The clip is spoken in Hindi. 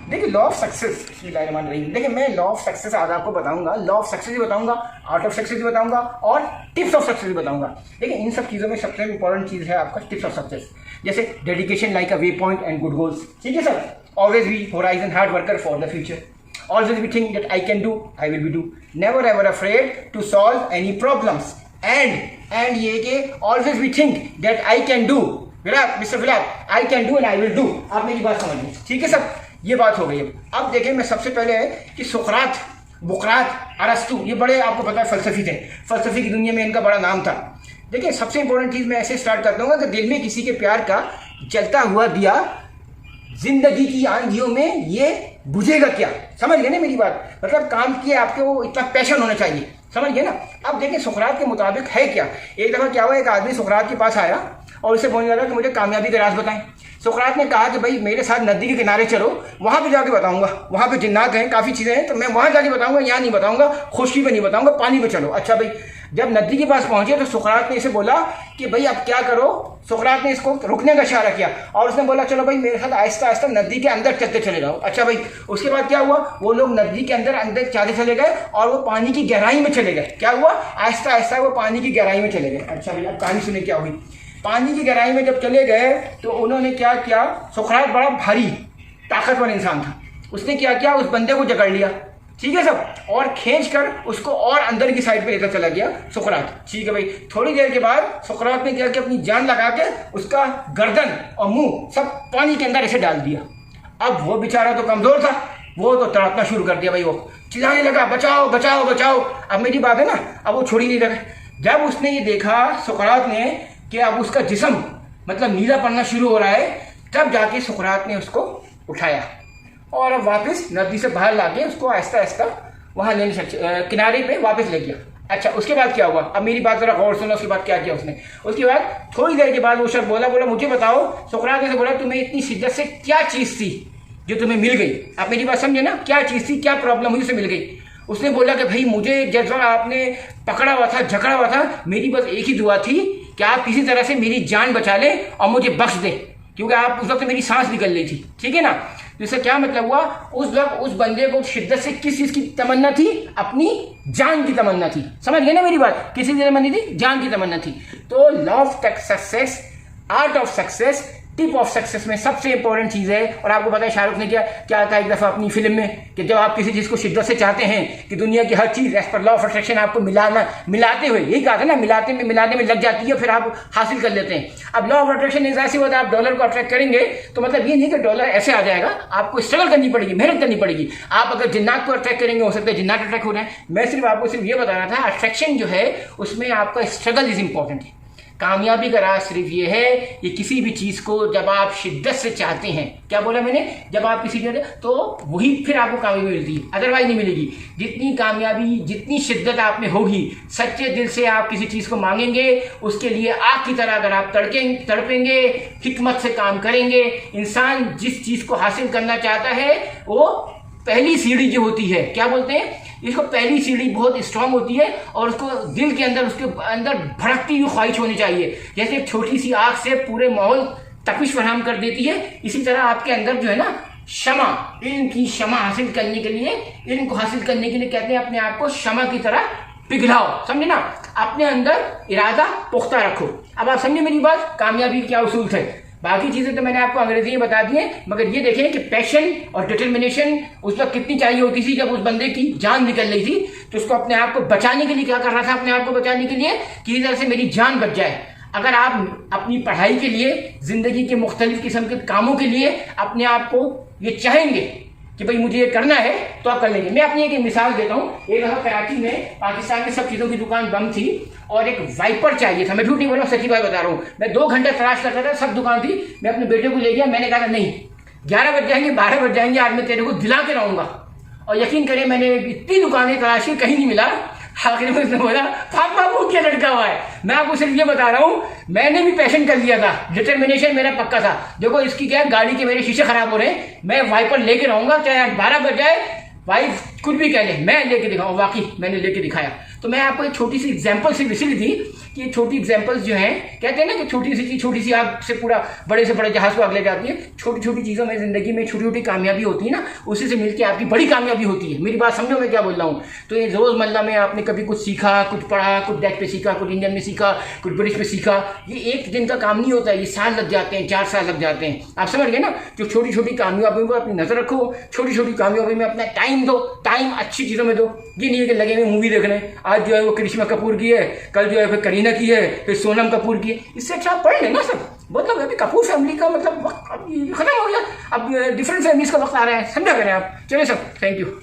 देखिए लॉ ऑफ सक्सेस, देखिए मैं लॉ ऑफ सक्सेस आज आपको बताऊंगा, लॉ ऑफ सक्सेस भी बताऊंगा, आर्ट ऑफ सक्सेस भी बताऊंगा और टिप्स ऑफ सक्सेस भी बताऊंगा। देखिए इन सब चीज़ों में सबसे इंपॉर्टेंट चीज़ है आपका टिप्स ऑफ सक्सेस, जैसे dedication like a way point and good goals. ठीक है sir, always be horizon hard worker for the future, always be think that I can do, I will be do, never ever afraid to solve any problems, and ये कि always be think that I can do, mister Virat I can do and I will do. आप मेरी बात समझ लीजिए, ठीक है सर, ये बात हो गई है। अब देखें मैं सबसे पहले है कि सुकरात, बुकरात, अरस्तु, ये बड़े आपको पता है फलसफी थे, फलसफी की दुनिया में इनका बड़ा नाम था। देखिए सबसे इंपॉर्टेंट चीज़ मैं ऐसे स्टार्ट कर दूंगा कि दिल में किसी के प्यार का जलता हुआ दिया जिंदगी की आंधियों में ये बुझेगा क्या, समझ गए ना मेरी बात, मतलब काम किए आपको इतना पैशन होना चाहिए, समझ गए ना। अब देखिए सुकरात के मुताबिक है क्या, एक दफ़ा क्या हुआ, एक आदमी सुकरात के पास आया और उससे बोलने लगा कि मुझे कामयाबी का राज बताएं। सुकरात ने कहा कि भाई मेरे साथ नदी के किनारे चलो, वहाँ पे जाके बताऊंगा, वहाँ पे जिन्नात हैं, काफ़ी चीज़ें हैं, तो मैं वहाँ जाके बताऊंगा, यहाँ नहीं बताऊंगा, खुशकी पे नहीं बताऊंगा, पानी पे चलो। अच्छा भाई, जब नदी के पास पहुंचे तो सुकरात ने इसे बोला कि भाई अब क्या करो, सुकरात ने इसको रुकने का इशारा किया और उसने बोला चलो भाई मेरे साथ आहिस्ता आहिस्ता नदी के अंदर चलते चले जाओ। अच्छा भाई, उसके बाद क्या हुआ, वो लोग नदी के अंदर चलते चले गए और वो पानी की गहराई में चले गए। क्या हुआ, आहिस्ता आहिस्ता वो पानी की गहराई में चले गए। अच्छा भाई, अब कहानी सुने क्या हुई। पानी की गहराई में जब चले गए तो उन्होंने क्या किया, सुकरात बड़ा भारी ताकतवर इंसान था, उसने क्या किया, उस बंदे को जकड़ लिया, ठीक है सब, और खींच कर उसको और अंदर की साइड पे लेकर चला गया सुकरात। ठीक है भाई, थोड़ी देर के बाद सुकरात ने क्या किया, अपनी जान लगा के उसका गर्दन और मुंह सब पानी के अंदर ऐसे डाल दिया। अब वो बेचारा तो कमजोर था, वो तो तड़पना शुरू कर दिया भाई, वो चिल्लाने लगा बचाओ बचाओ बचाओ। अब मेरी बात है ना, अब वो छोड़ ही नहीं लगा। जब उसने ये देखा सुकरात ने कि अब उसका जिस्म मतलब नीला पड़ना शुरू हो रहा है, तब जाके सुकरात ने उसको उठाया और अब वापस नदी से बाहर लाके उसको आहिस्ता आहिस्ता वहाँ किनारे पे वापस ले गया। अच्छा, उसके बाद क्या हुआ, अब मेरी बात जरा गौर सुनो, उसके बाद क्या किया उसने। उसके बाद थोड़ी देर के बाद वो शख्स बोला मुझे बताओ, सुकरात ने बोला तुम्हें इतनी शिद्दत से क्या चीज़ थी जो तुम्हें मिल गई। आप मेरी बात समझे ना, क्या चीज़ थी, क्या प्रॉब्लम हुई उसे मिल गई। उसने बोला कि भाई मुझे जैसा आपने पकड़ा हुआ था, जकड़ा हुआ था, मेरी बस एक ही दुआ थी कि आप किसी तरह से मेरी जान बचा ले और मुझे बख्श दें, क्योंकि आप उस वक्त मेरी सांस निकल रही थी, ठीक है ना। तो इसका क्या मतलब हुआ, उस वक्त उस बंदे को शिद्दत से किस चीज़ की तमन्ना थी, अपनी जान की तमन्ना थी, समझ गए ना मेरी बात, किसी की तमन्ना थी, जान की तमन्ना थी। तो law of success, art of success, tip of success में सबसे इंपॉर्टेंट चीज़ है। और आपको पता है शाहरुख ने क्या कहा एक दफ़ा अपनी फिल्म में कि जब आप किसी चीज़ को शिद्दत से चाहते हैं कि दुनिया की हर चीज़ as per law of attraction आपको मिलाते हुए, यही कहा था ना, मिलाने में लग जाती है, फिर आप हासिल कर लेते हैं। अब लॉ ऑफ अट्रैक्शन ऐसी होता है, आप डॉलर को अट्रैक्ट करेंगे तो मतलब ये नहीं कि डॉलर ऐसे आ जाएगा, आपको स्ट्रगल करनी पड़ेगी, मेहनत करनी पड़ेगी। आप अगर जिन्नात को अट्रैक्ट करेंगे, हो सकता है जिन्नात अट्रैक्ट हो रहे हैं। मैं सिर्फ आपको सिर्फ ये बता रहा था, अट्रैक्शन जो है उसमें आपका स्ट्रगल इज इंपॉर्टेंट है। कामयाबी का राज सिर्फ ये है कि किसी भी चीज़ को जब आप शिद्दत से चाहते हैं, क्या बोला मैंने, जब आप किसी चीज़ तो वही फिर आपको कामयाबी मिलती है, अदरवाइज नहीं मिलेगी। जितनी कामयाबी, जितनी शिद्दत आप में होगी, सच्चे दिल से आप किसी चीज़ को मांगेंगे, उसके लिए आग की तरह अगर आप तड़पेंगे, हिकमत से काम करेंगे, इंसान जिस चीज़ को हासिल करना चाहता है वो पहली सीढ़ी जो होती है, क्या बोलते हैं इसको, पहली सीढ़ी बहुत स्ट्रांग होती है और उसको दिल के अंदर, उसके अंदर भड़कती हुई ख्वाहिश होनी चाहिए। जैसे एक छोटी सी आग से पूरे माहौल तपिश फराहम कर देती है, इसी तरह आपके अंदर जो है ना शमा, इल्म की शमा हासिल करने के लिए, इल्म को हासिल करने के लिए कहते हैं अपने आप को शमा की तरह पिघलाओ, समझे ना, अपने अंदर इरादा पुख्ता रखो। अब आप समझे मेरी बात, कामयाबी क्या उसूल थे। बाकी चीज़ें तो मैंने आपको अंग्रेजी में बता दी हैं, मगर ये देखें कि पैशन और डिटर्मिनेशन उस वक्त कितनी चाहिए होती थी जब उस बंदे की जान निकल रही थी, तो उसको अपने आप को बचाने के लिए क्या कर रहा था, अपने आप को बचाने के लिए किसी तरह से मेरी जान बच जाए। अगर आप अपनी पढ़ाई के लिए, जिंदगी के मुख्तलिफ किस्म के कामों के लिए अपने आप को ये चाहेंगे कि भाई मुझे ये करना है, तो आप कर लेंगे। मैं अपनी एक मिसाल देता हूँ। एक दफ़ा कराची में, पाकिस्तान में सब चीज़ों की दुकान बंद थी और एक वाइपर चाहिए था। मैं झूठ नहीं बोल रहा हूँ, सच्ची बात बता रहा हूँ। मैं 2 घंटे तलाश करता था, सब दुकान थी। मैं अपने बेटे को ले गया, मैंने कहा नहीं 11 बज जाएंगे, 12 बज जाएंगे, आज मैं तेरे को दिला के रहूँगा। और यकीन करें मैंने इतनी दुकानें तलाशी, कहीं नहीं मिला। आखिर में उसने बोला पापा वो क्या लटका हुआ है। मैं आपको सिर्फ ये बता रहा हूँ, मैंने भी पैशन कर लिया था, डिटर्मिनेशन मेरा पक्का था। देखो इसकी क्या, गाड़ी के मेरे शीशे खराब हो रहे हैं, मैं वाइपर लेके रहूंगा, चाहे 12 बज जाए, वाइफ कुछ भी कह ले, मैं लेके दिखाऊँ। वाकई मैंने लेके दिखाया। तो मैं आपको एक छोटी सी एग्जाम्पल सिर्फ इसीलिए दी कि ये छोटी एग्जाम्पल्स जो हैं, कहते हैं ना कि छोटी सी चीज़ छोटी सी आग से पूरा बड़े से बड़े जहाज को आग ले जाती है। छोटी छोटी चीज़ों में ज़िंदगी में छोटी छोटी कामयाबी होती है ना, उसी से मिलकर आपकी बड़ी कामयाबी होती है। मेरी बात समझो मैं क्या बोल रहा हूँ। तो ये रोज़मर्रा में आपने कभी कुछ सीखा, कुछ पढ़ा, कुछ डेक पे सीखा, कुछ इंडियन में सीखा, कुछ ब्रिटिश पे सीखा, ये एक दिन का काम नहीं होता है, ये साल लग जाते हैं, 4 साल लग जाते हैं। आप समझ गए ना। जो छोटी छोटी कामयाबियों पर अपनी नज़र रखो, छोटी छोटी कामयाबी में अपना टाइम दो, टाइम अच्छी चीज़ों में दो। ये नहीं है कि लगे हुए मूवी देखने, आज जो है वो करिश्मा कपूर की है, कल जो है फिर करीना की है, फिर सोनम कपूर की है। इससे अच्छा आप पढ़ लेना सब। मतलब अभी कपूर फैमिली का मतलब वक्त अब खत्म हो गया, अब डिफरेंट फैमिलीज का वक्त आ रहा है, समझा करें आप। चलिए सब, थैंक यू।